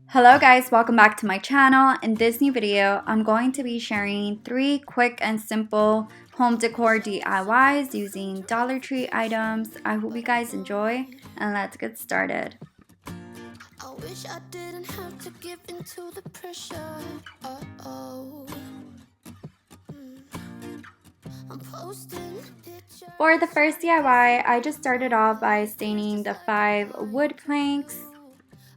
Hello guys, welcome back to my channel. In this new video, I'm going to be sharing 3 quick and simple home decor DIYs using Dollar Tree items. I hope you guys enjoy, and let's get started. I wish I didn't have to give into the pressure. I'm posting pictures. For the first DIY, I just started off by staining the 5 wood planks.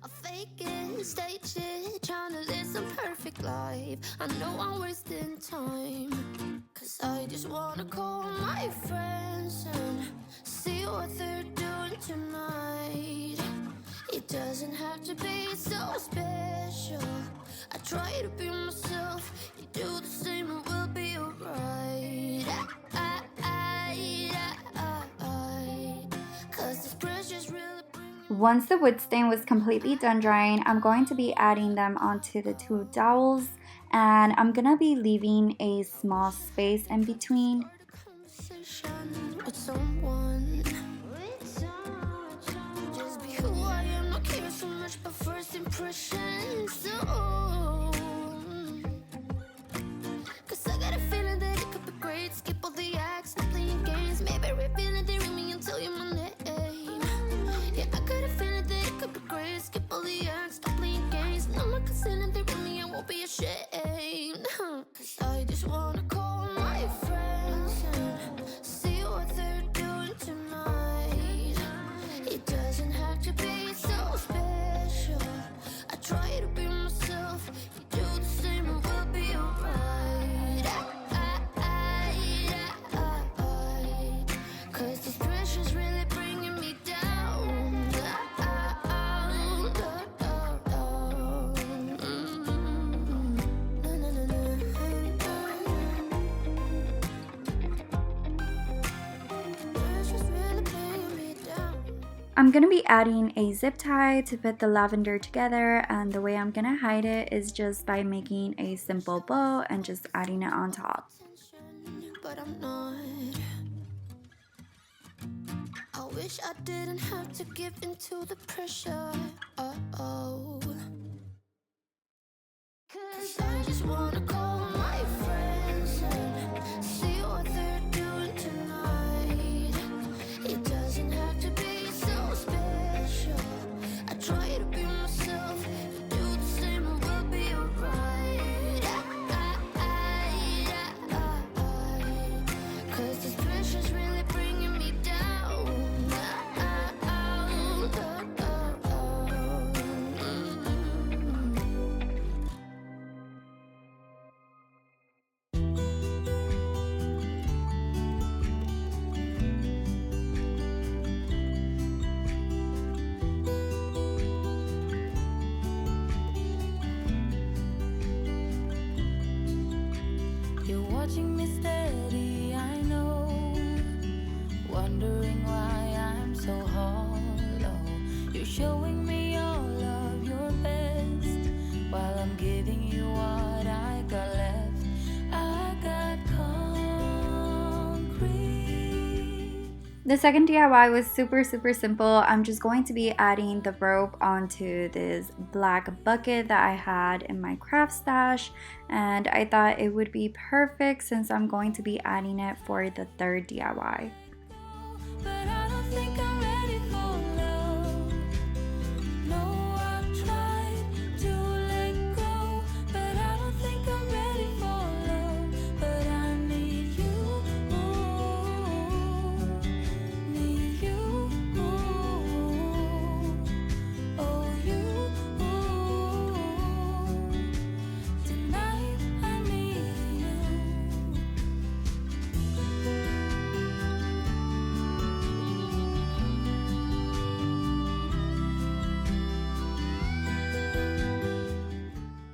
I fake it, stage it, trying to live some perfect life. I know I'm wasting time, cause I just wanna call my friends and see what they're doing tonight. It doesn't have to be so special. I try to be myself. You do the same and we'll be alright. Cause this pressure's really Once the wood stain was completely done drying, I'm going to be adding them onto the 2 dowels, and I'm gonna be leaving a small space in between. with someone. Just be who I am, not care so much about first impressions. So, cause I got a feeling that it could be great. Skip all the acts and playing games. Maybe revealing they ring me and tell you my name. Yeah, I got a feeling that it could be great. Skip all the acts, stop playing games. No more concealing they ring me, I won't be ashamed. Cause I just wanna call my friends and see what they're doing tonight. It doesn't have to be so special. I try to be myself. You do the same and we'll be alright. Cause this pressure's really bringing me down. Pressure's really bringing me down. I'm going to be adding a zip tie to put the lavender together, and the way I'm going to hide it is just by making a simple bow and just adding it on top. But I'm not. I wish I didn't have to give into the pressure. Cause I just wanna call my friends and see what they're doing tonight. It doesn't have to be so special. I try to be myself. You do the same and we'll be alright. Cause this pressure's really bringing me down. You're watching me steady, I know. Wondering why I'm so hollow. You're showing me all of your best, while I'm giving you what I got left. I got concrete. The second DIY was super simple. I'm just going to be adding the rope onto this black bucket that I had in my craft stash, and I thought it would be perfect since I'm going to be adding it for the third DIY. But I don't think I'm ready for love. No, I've tried to let go, but I don't think I'm ready for love. But I need you, need you, oh you. Tonight I need you.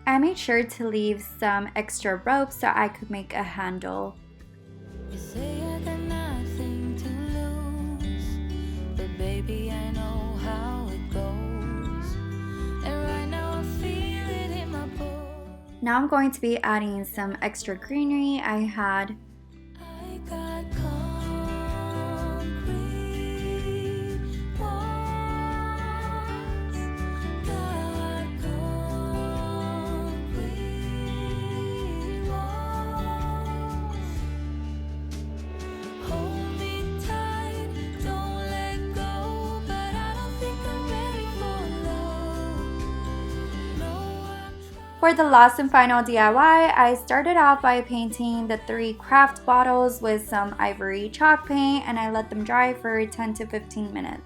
I made sure to leave some extra rope so I could make a handle. You say I got nothing to lose, but baby, I know how it goes. And right now I feel it in my bones. Now I'm going to be adding some extra greenery I had. I got concrete walls, got concrete. For the last and final DIY, I started off by painting the 3 craft bottles with some ivory chalk paint, and I let them dry for 10 to 15 minutes.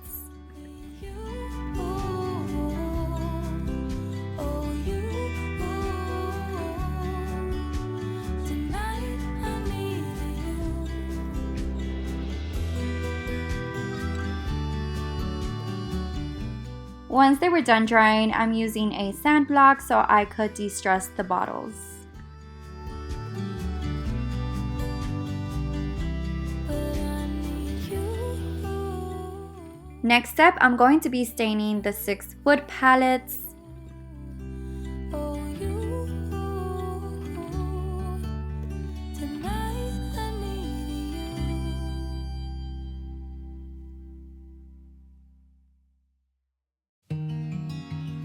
Once they were done drying, I'm using a sand block so I could de-stress the bottles. Next step, I'm going to be staining the 6 wood palettes.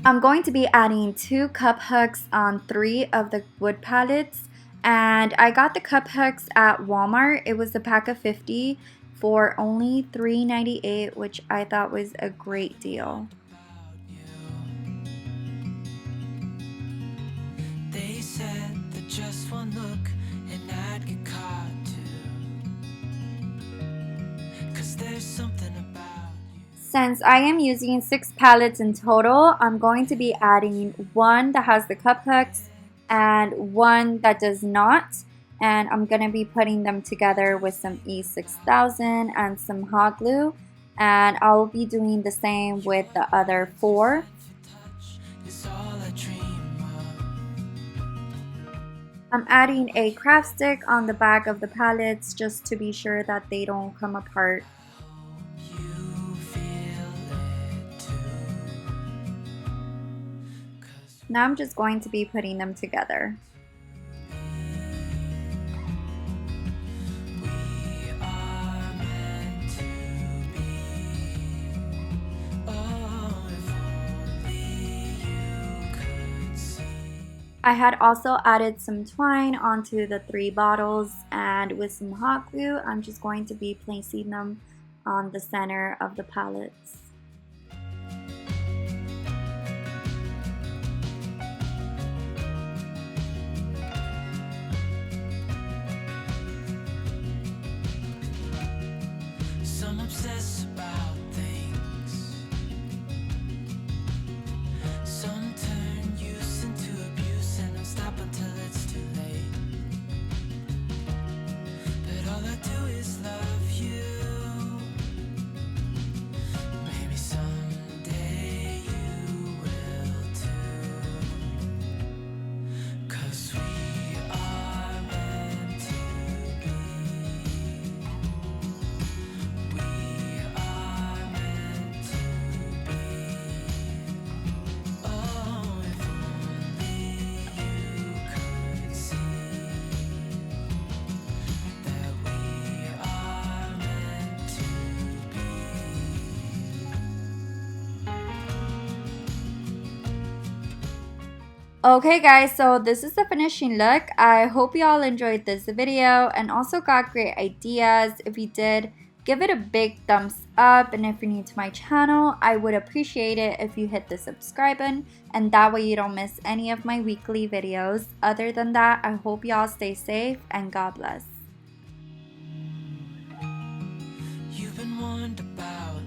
I'm going to be adding 2 cup hooks on 3 of the wood palettes, and I got the cup hooks at Walmart. It was a pack of 50 for only $3.98, which I thought was a great deal. They said that just one look and I'd get caught too, 'cause there's something about. Since I am using 6 palettes in total, I'm going to be adding 1 that has the cup hooks and 1 that does not. And I'm going to be putting them together with some E6000 and some hot glue. And I'll be doing the same with the other 4. I'm adding a craft stick on the back of the palettes just to be sure that they don't come apart. Now I'm just going to be putting them together. I had also added some twine onto the 3 bottles, and with some hot glue, I'm just going to be placing them on the center of the palettes. Some obsess about things, some turn use into abuse, and don't stop until it's too late. But all I do is love you. Maybe someday you will too, 'cause we are meant to be. Okay guys, so this is the finishing look. I hope you all enjoyed this video and also got great ideas. If you did, give it a big thumbs up, and if you're new to my channel, I would appreciate it if you hit the subscribe button, and that way you don't miss any of my weekly videos. Other than that, I hope y'all stay safe and God bless. You've been warned about